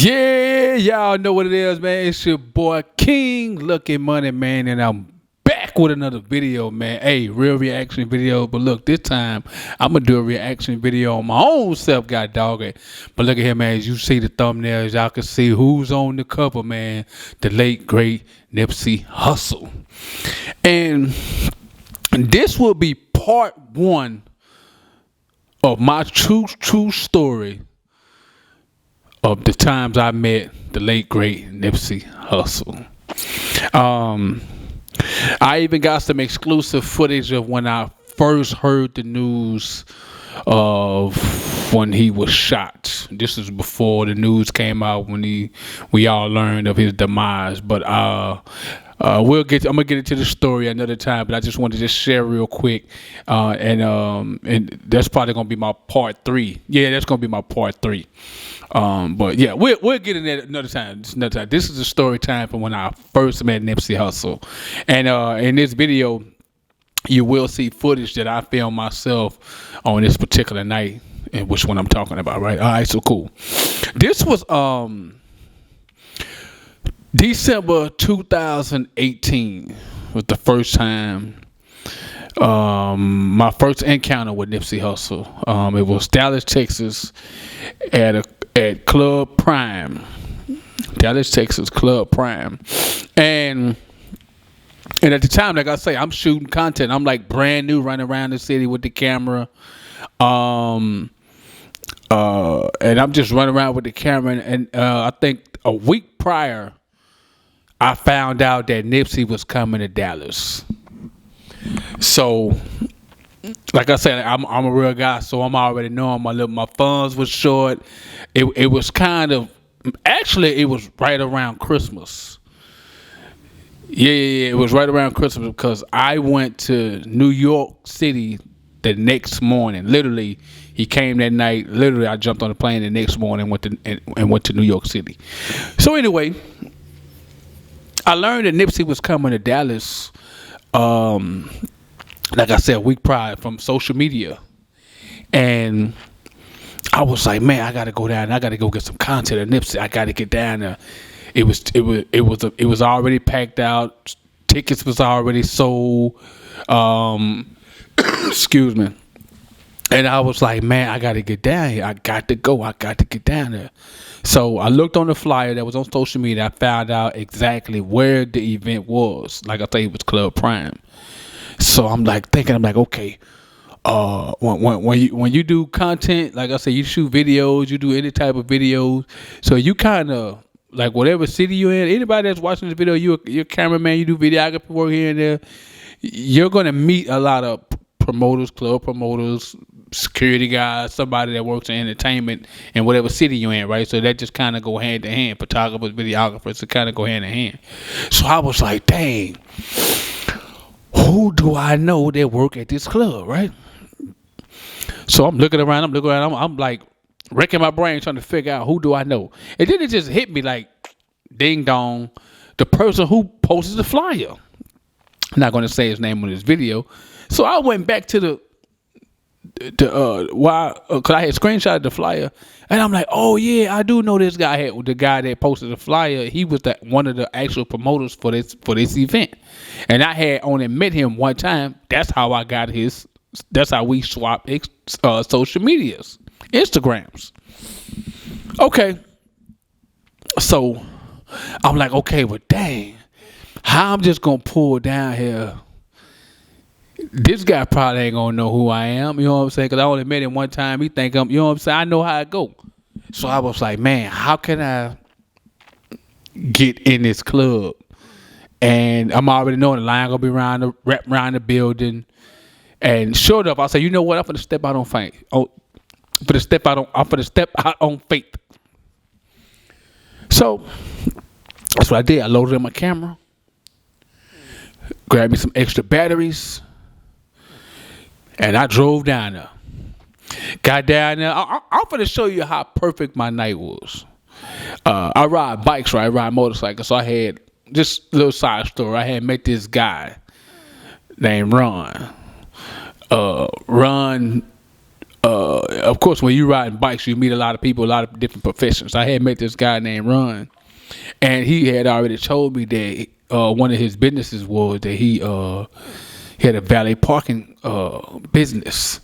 Yeah, y'all know what it is, man. It's your boy King Looking Money, man, and I'm back with another video, man. Hey, real reaction video, but look, this time I'm gonna do a reaction video on my own self, god dog it. But look at here, man. As you see the thumbnails, y'all can see who's on the cover, man. The late great Nipsey Hussle, and this will be part one of my true story of the times I met the late great Nipsey Hussle. I even got some exclusive footage of when I first heard the news of when he was shot. This is before the news came out when we all learned of his demise. But I'm gonna get into the story another time. But I just wanted to just share real quick, and that's probably gonna be my part 3. Yeah, that's gonna be my part 3. But yeah, we'll get in that another time. This is a story time from when I first met Nipsey Hussle, and in this video, you will see footage that I filmed myself on this particular night, and which one I'm talking about, right? All right, so cool. This was December 2018 was the first time, my first encounter with Nipsey Hussle. It was Dallas, Texas, at Club Prime. Dallas, Texas, Club Prime. And at the time, like I say, I'm shooting content. I'm like brand new, running around the city with the camera. And I'm just running around with the camera. And I think a week prior, I found out that Nipsey was coming to Dallas. So, like I said, I'm a real guy, so I'm already knowing my funds was short. It was kind of, actually, it was right around Christmas. Yeah, it was right around Christmas because I went to New York City the next morning. Literally, he came that night. Literally, I jumped on the plane the next morning and went to New York City. So anyway, I learned that Nipsey was coming to Dallas, like I said, a week prior from social media. And I was like, man, I gotta go down. I gotta go get some content of Nipsey. I gotta get down there. It was already packed out. Tickets was already sold. Excuse me. And I was like, man, I gotta get down here. I got to go. I got to get down there. So I looked on the flyer that was on social media. I found out exactly where the event was. Like I said, it was Club Prime. So I'm like, okay. When you do content, like I said, you shoot videos, you do any type of videos. So you kind of, like, whatever city you're in, anybody that's watching this video, you're a cameraman, you do videography work here and there, you're going to meet a lot of promoters, club promoters, security guys, somebody that works in entertainment in whatever city you're in, right? So that just kind of go hand in hand. Photographers, videographers, it kind of go hand in hand. So I was like, dang, who do I know that work at this club, right? So I'm looking around, I'm like wrecking my brain trying to figure out who do I know. And then it just hit me like, ding dong, the person who posted the flyer. I'm not going to say his name on this video. So I went back to because I had screenshotted the flyer, and I'm like, oh yeah, I do know this guy. The guy that posted the flyer, he was one of the actual promoters for this event, and I had only met him one time. That's how I got his. That's how we swapped social medias, Instagrams. Okay, so I'm like, okay, but dang, how I'm just gonna pull down here. This guy probably ain't gonna know who I am, you know what I'm saying? Because I only met him one time. He think I'm, you know what I'm saying? I know how it go. So I was like, man, how can I get in this club? And I'm already knowing the line gonna be wrapped around the building. And sure enough, I said, you know what? I'm gonna step out on faith. I'm gonna step out on faith. So that's what I did. I loaded in my camera, grabbed me some extra batteries, and I drove down there. Got down there. I'm going to show you how perfect my night was. I ride bikes, right? I ride motorcycles. So I had just a little side story. I had met this guy named Ron. Ron Of course, when you riding bikes, you meet a lot of people, a lot of different professions. I had met this guy named Ron, and he had already told me that one of his businesses was that he had a valet parking business.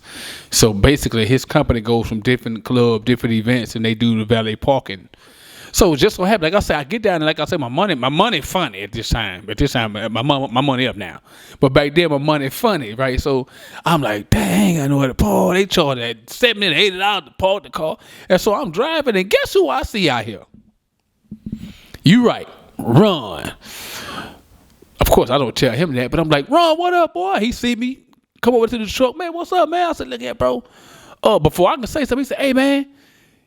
So basically, his company goes from different clubs, different events, and they do the valet parking. So just so happened, like I said, I get down and like I said, my money funny at this time. At this time, my money up now. But back then, my money funny, right? So I'm like, dang, I know how to park. They charge that $70 and $80 to park the car. And so I'm driving, and guess who I see out here? You right, Ron. Of course, I don't tell him that, but I'm like, Ron, what up, boy? He see me come over to the truck, man. What's up, man? I said, look here, bro. Before I can say something, he said, hey, man.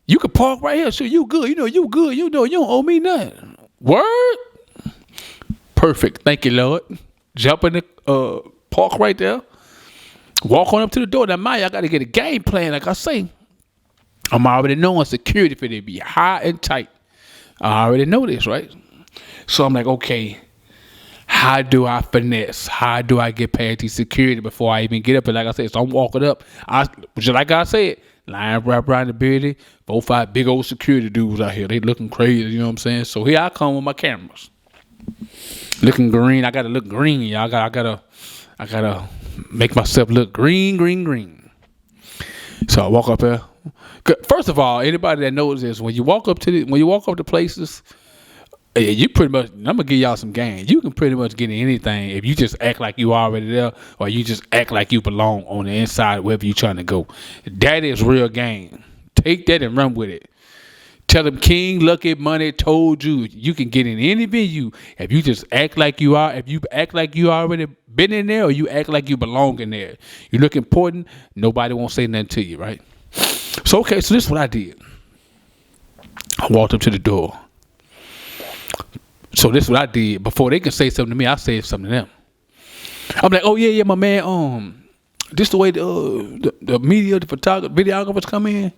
You can park right here. Sure, you good. You know, you good. You know, you don't owe me nothing. Word? Perfect. Thank you, Lord. Jump in the park right there. Walk on up to the door. Now, I got to get a game plan. Like I say, I'm already knowing security for it be high and tight. I already know this, right? So I'm like, okay, how do I finesse? How do I get past the security before I even get up? And like I said, so I'm walking up. Just like I said, line wrap around the building, 4-5 big old security dudes out here. They looking crazy, you know what I'm saying? So here I come with my cameras. Looking green. I gotta look green, y'all. I gotta make myself look green. So I walk up there. First of all, anybody that knows this, when you walk up to places, you pretty much, I'm gonna give y'all some game. You can pretty much get in anything if you just act like you already there, or you just act like you belong on the inside wherever you trying to go. That is real game. Take that and run with it. Tell them King Lucky Money told you you can get in any venue if you just act like you are. If you act like you already been in there, or you act like you belong in there. You look important. Nobody won't say nothing to you, right? So okay, so this is what I did. I walked up to the door. So this is what I did. Before they can say something to me, I said something to them. I'm like, oh yeah, my man. This the way the media, the photographer, videographers come in.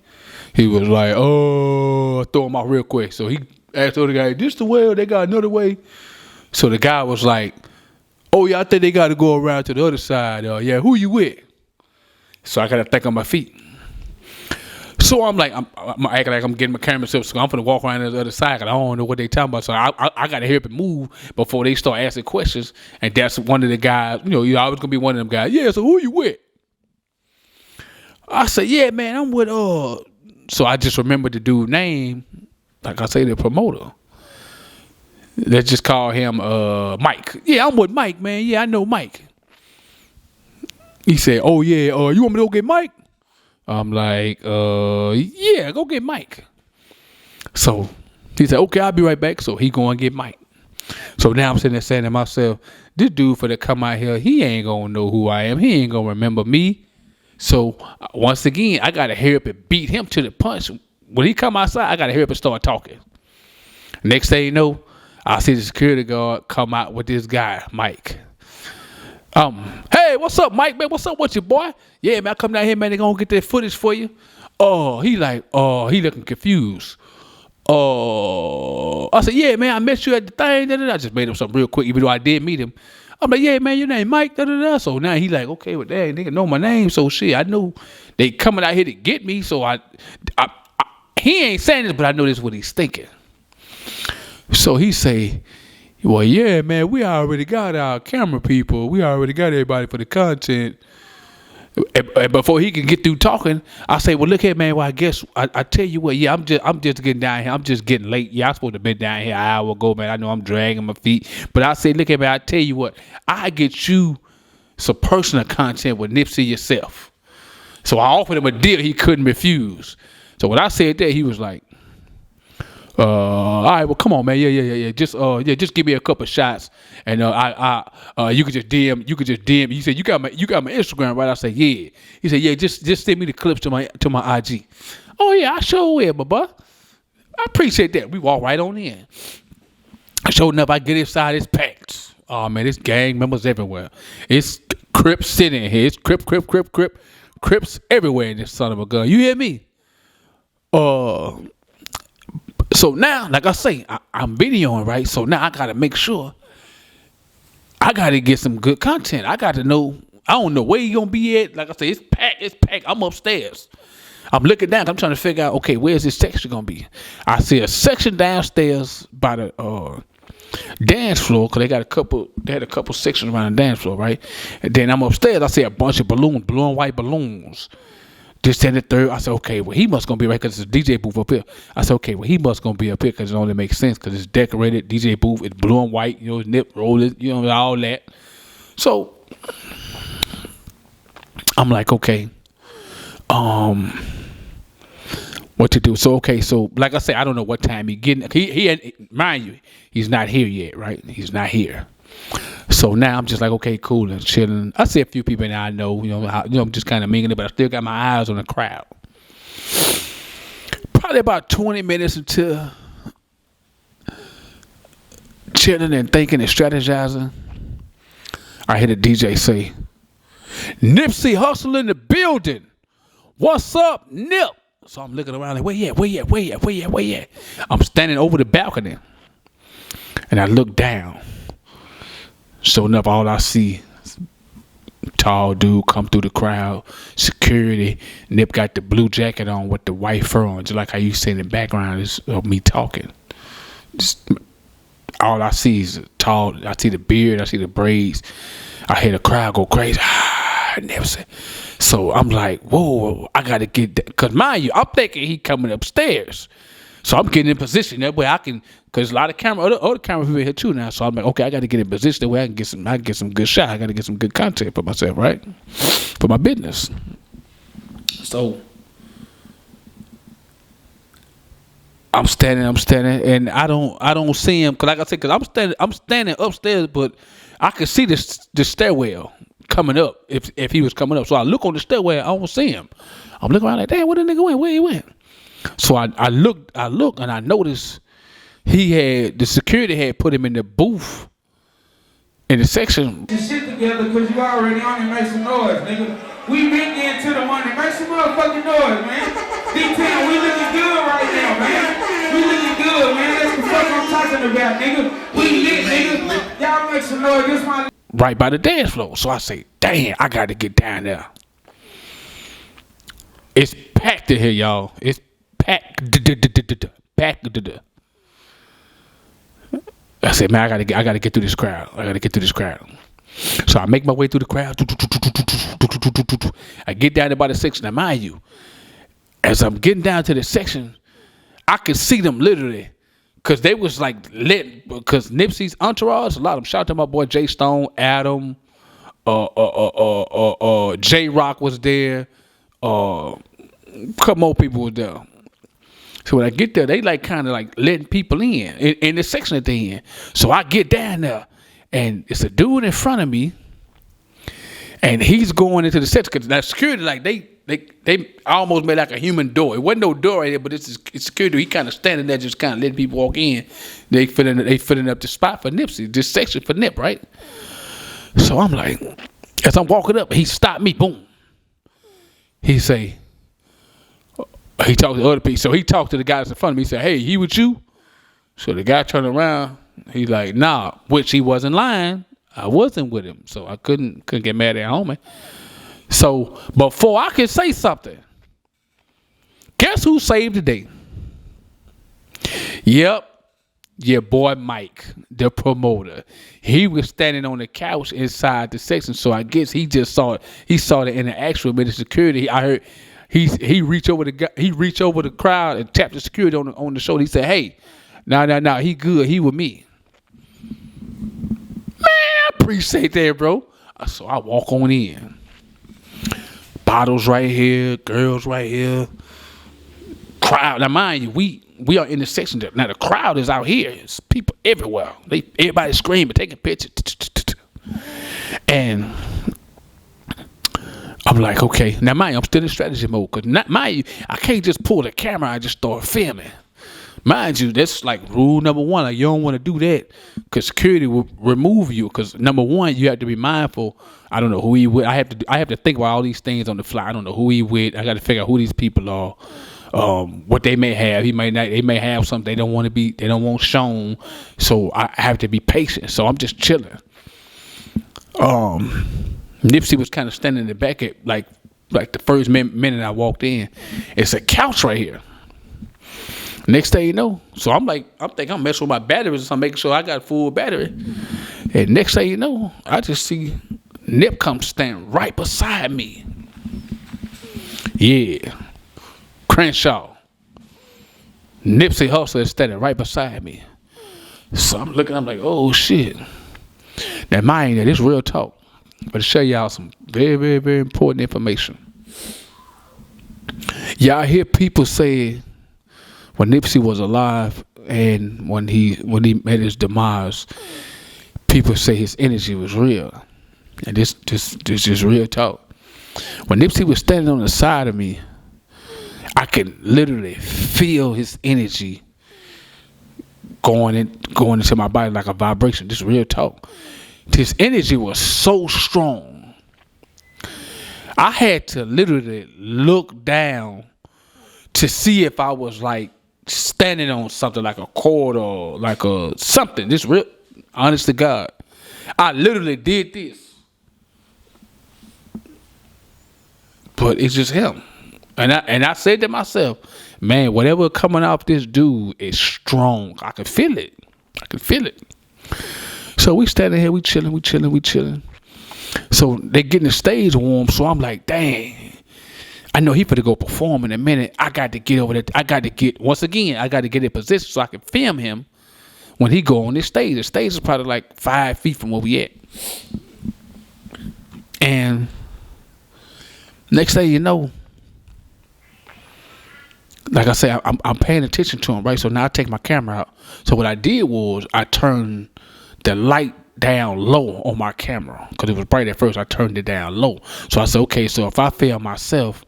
He was like, oh, throw him out real quick. So he asked the other guy, this the way or they got another way? So the guy was like, oh yeah, I think they got to go around to the other side. Yeah, who you with? So I got to think on my feet. So I'm like, I'm acting like I'm getting my camera set, so I'm finna walk around to the other side, cause I don't know what they talking about. So I gotta help it move before they start asking questions. And that's one of the guys, you're always gonna be one of them guys. Yeah, so who you with? I said, yeah, man, I'm with So I just remembered the dude's name, like I say, the promoter. Let's just call him Mike. Yeah, I'm with Mike, man. Yeah, I know Mike. He said, oh yeah, you want me to go get Mike? I'm like, yeah, go get Mike. So he said, okay, I'll be right back. So he go and get Mike. So now I'm sitting there saying to myself, this dude for to come out here, he ain't gonna know who I am. He ain't gonna remember me. So once again, I gotta hurry up and beat him to the punch. When he come outside, I gotta hurry up and start talking. Next thing you know, I see the security guard come out with this guy, Mike. Hey, what's up, Mike, man? What's up with you, boy? Yeah, man, I come down here, man. They gonna get that footage for you. He looking confused. I said, yeah, man, I met you at the thing. I just made him something real quick, even though I did meet him. I'm like, yeah, man, your name Mike. So now he like, okay, well, dang, nigga know my name. So shit, I know they coming out here to get me. So he ain't saying this, but I know this is what he's thinking. So he say, well, yeah, man, we already got our camera people. We already got everybody for the content. And before he can get through talking, I say, well, look here, man. Well, I guess I tell you what, yeah, I'm just getting down here. I'm just getting late. Yeah, I'm supposed to have been down here an hour ago, man. I know I'm dragging my feet. But I say, look here, man, I tell you what, I get you some personal content with Nipsey yourself. So I offered him a deal he couldn't refuse. So when I said that, he was like, all right, well, come on, man. Yeah. Just give me a couple shots, and you could just DM. He said, you got my Instagram, right? I said, yeah. He said, yeah, just send me the clips to my IG. Oh yeah, I sure will, my boy. I appreciate that. We walk right on in. Sure enough, I get inside, it's packed. Oh man, it's gang members everywhere. It's Crips sitting here. It's Crips everywhere in this son of a gun. You hear me? So now, like I say, I'm videoing, right? So now I got to make sure I got to get some good content. I got to know I don't know where he gonna be at. Like I said, it's packed. It's packed. I'm upstairs. I'm looking down. I'm trying to figure out, okay, where's this section gonna be? I see a section downstairs by the dance floor, because they had a couple sections around the dance floor, right? And then I'm upstairs. I see a bunch of balloons, blue and white balloons. This, and the third. I said, okay, well, he must gonna be right, because it's a DJ booth up here. I said, okay, well, he must gonna be up here, because it only makes sense, because it's decorated DJ booth. It's blue and white, you know, nip rollers, you know, all that. So I'm like, okay, what to do? So okay, so like I said, I don't know what time he getting. Mind you, he's not here yet, right? He's not here. So now I'm just like, okay, cool and chilling. I see a few people that I know, I'm just kind of mingling, but I still got my eyes on the crowd. Probably about 20 minutes until chilling and thinking and strategizing, I hear the DJ say, "Nipsey Hussle in the building. What's up, Nip?" So I'm looking around like, where you at? I'm standing over the balcony, and I look down. Sure enough, all I see is a tall dude come through the crowd. Security. Nip got the blue jacket on with the white fur on, just like how you see in the background is of me talking. Just all I see is tall. I see the beard. I see the braids. I hear the crowd go crazy. Nipsey. So I'm like, whoa, I gotta get that, cause mind you, I'm thinking he coming upstairs. So I'm getting in position that way I can, cause a lot of other camera people here too now. So I'm like, okay, I gotta get in position that way I can get some good shot. I gotta get some good content for myself, right? For my business. So I'm standing, and I don't see him, cause like I said, cause I'm standing upstairs, but I could see the stairwell coming up if he was coming up. So I look on the stairwell, I don't see him. I'm looking around like, damn, where the nigga went? Where he went? So I look and I noticed the security had put him in the booth in the section. Get shit together, cause you already on it. Make some noise, nigga. We been getting to the money. Make some motherfucking noise, man. D10, we looking good right now, man. We looking good, man. That's the fuck I'm talking about, nigga. We lit, nigga. Y'all make some noise. This my right by the dance floor. So I say, damn, I got to get down there. It's packed in here, y'all. It's packed. I said, man, I gotta get through this crowd. So I make my way through the crowd. I get down there by the section. Now, mind you, as I'm getting down to the section, I could see them literally, because they was like lit, because Nipsey's entourage, a lot of them. Shout out to my boy Jay Stone, Adam, J Rock was there, a couple more people were there. So when I get there, they like kind of like letting people in the section that they in. So I get down there, and it's a dude in front of me, and he's going into the section, because that security, like they almost made like a human door. It wasn't no door right there, but it's security. He kind of standing there, just kind of letting people walk in. They filling up the spot for Nipsey, this section for Nip, right? So I'm like, as I'm walking up, he stopped me. Boom. He say, he talked to other people. So he talked to the guys in front of me. He said, "Hey, he with you?" So the guy turned around. He's like, "Nah," which he wasn't lying. I wasn't with him, so I couldn't get mad at homie. So before I could say something, guess who saved the day? Yep, your boy Mike, the promoter. He was standing on the couch inside the section, so I guess he just saw it. He saw the interaction with the security. I heard he reached over the crowd and tapped the security on the shoulder. He said, "Hey, nah, he good. He with me." Man, I appreciate that, bro. So I walk on in. Bottles right here, girls right here. Crowd. Now, mind you, we are in the section. Now the crowd is out here. It's people everywhere. Everybody screaming, taking pictures. And I'm like, okay. Now, mind you, I'm still in strategy mode. Because, mind you, I can't just pull the camera and just start filming. Mind you, that's like rule number one. Like, you don't want to do that, because security will remove you. Because number one, you have to be mindful. I don't know who he with. I have to think about all these things on the fly. I don't know who he with. I got to figure out who these people are. What they may have. They may have something they don't want shown. So I have to be patient. So I'm just chilling. Nipsey was kind of standing in the back at like the first minute I walked in. It's a couch right here. Next thing you know, so I'm thinking I'm messing with my batteries or something, making sure I got full battery. And next thing you know, I just see Nip come stand right beside me. Yeah. Crenshaw. Nipsey Hussle is standing right beside me. So I'm looking, I'm like, oh shit. Now mind you, this real talk. But to show y'all some very, very, very important information. Y'all hear people say when Nipsey was alive and when he met his demise, people say his energy was real. And this is real talk. When Nipsey was standing on the side of me, I could literally feel his energy going into my body like a vibration. This is real talk. His energy was so strong. I had to literally look down to see if I was like standing on something like a cord or like a something. This real, honest to God. I literally did this. But it's just him. And I said to myself, man, whatever coming off this dude is strong. I can feel it. So we standing here, we chilling. So they getting the stage warm. So I'm like, dang, I know he finna go perform in a minute. I got to get over there. I got to get in position so I can film him when he go on this stage. The stage is probably like 5 feet from where we at. And next thing you know, like I say, I'm paying attention to him, right? So now I take my camera out. So what I did was I turned the light down low on my camera because it was bright at first. I turned it down low. So I said, okay, so if I film myself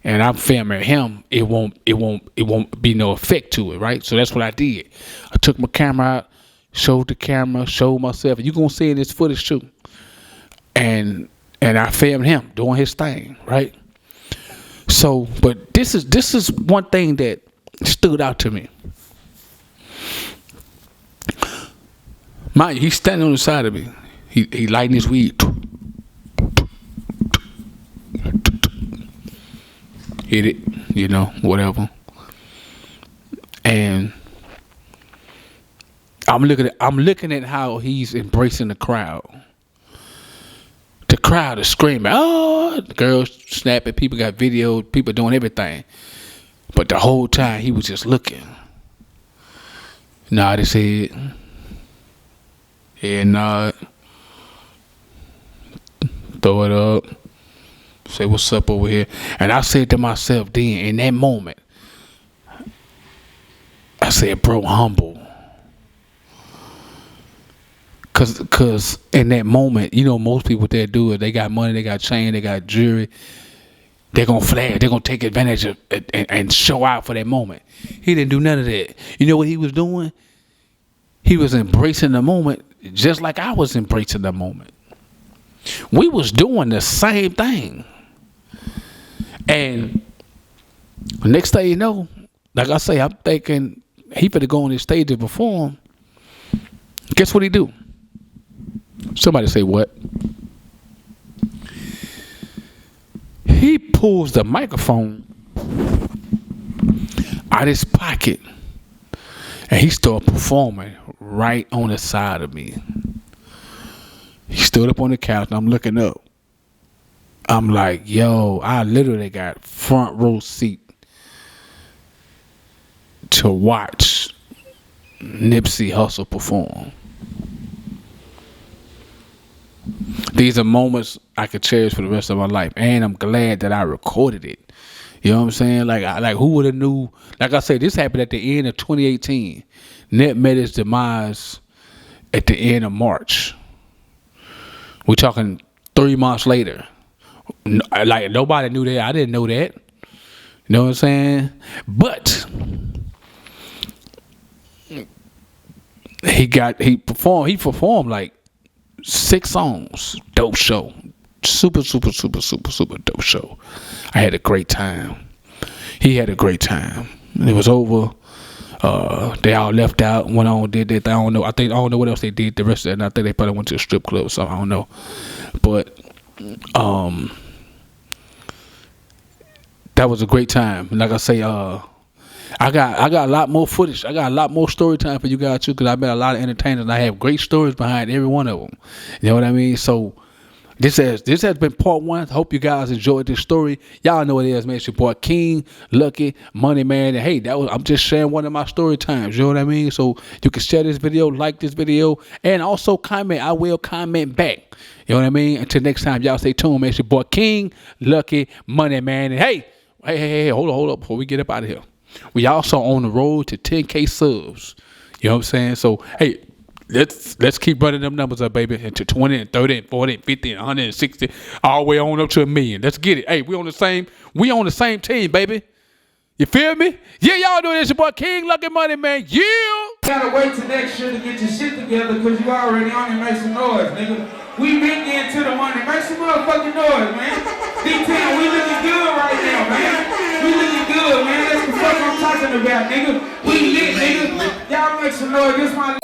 and I'm filming him, it won't be no effect to it, right? So that's what I did. I took my camera out, showed the camera, showed myself. And you're gonna see in this footage too. And I filmed him doing his thing, right? So, but this is one thing that stood out to me. Mind you, he's standing on the side of me. He lighting his weed. Hit it, you know, whatever. And I'm looking at how he's embracing the crowd. The crowd is screaming, oh, the girls snapping, people got video, people doing everything. But the whole time he was just looking. Nod his head. Head nod. Throw it up. Say what's up over here. And I said to myself then, in that moment, I said, bro, humble. Cause in that moment, you know, most people there do it. They got money, they got chain, they got jewelry. They're gonna flash. They're gonna take advantage of it and show out for that moment. He didn't do none of that. You know what he was doing? He was embracing the moment, just like I was embracing the moment. We was doing the same thing. And next thing you know, like I say, I'm thinking he finna go on this stage to perform. Guess what he do? Somebody say what? He pulls the microphone out his pocket and he started performing right on the side of me. He stood up on the couch and I'm looking up. I'm like, yo, I literally got front row seat to watch Nipsey Hussle perform. These are moments I could cherish for the rest of my life, and I'm glad that I recorded it. You know what I'm saying? Like who would have knew? Like I said, this happened at the end of 2018. Nip met his demise at the end of March. We're talking 3 months later. Like nobody knew that. I didn't know that. You know what I'm saying? But he performed like 6 songs. Dope show. Super dope show. I had a great time. He had a great time. It was over. They all left out, went on, did that thing. I don't know what else they did the rest of the night. I think they probably went to a strip club or something. I don't know. But That was a great time. Like I say, I got a lot more footage. I got a lot more story time for you guys too, because I met a lot of entertainers and I have great stories behind every one of them. You know what I mean? So this has been part one. Hope you guys enjoyed this story. Y'all know what it is, man. It's your boy King, Lucky, Money Man, and hey, I'm just sharing one of my story times. You know what I mean? So you can share this video, like this video, and also comment. I will comment back. You know what I mean? Until next time, y'all stay tuned, man. It's your boy King, Lucky, Money Man, and hey, hold up before we get up out of here. We also on the road to 10K subs. You know what I'm saying? So, hey, let's keep running them numbers up, baby, into 20 and 30 and 40 and 50 and 160, all the way on up to 1 million. Let's get it. Hey, we on the same team, baby. You feel me? Yeah, y'all doing this. Your boy King, Lucky, Money Man. Yeah. Gotta wait till next year to get your shit together, because you already on it. Make some noise, nigga. We been getting to the money. Make some motherfucking noise, man. D10, we looking good right now, man. We looking good, man. That's the fuck I'm talking about, nigga. We lit, nigga. Y'all make some noise. This my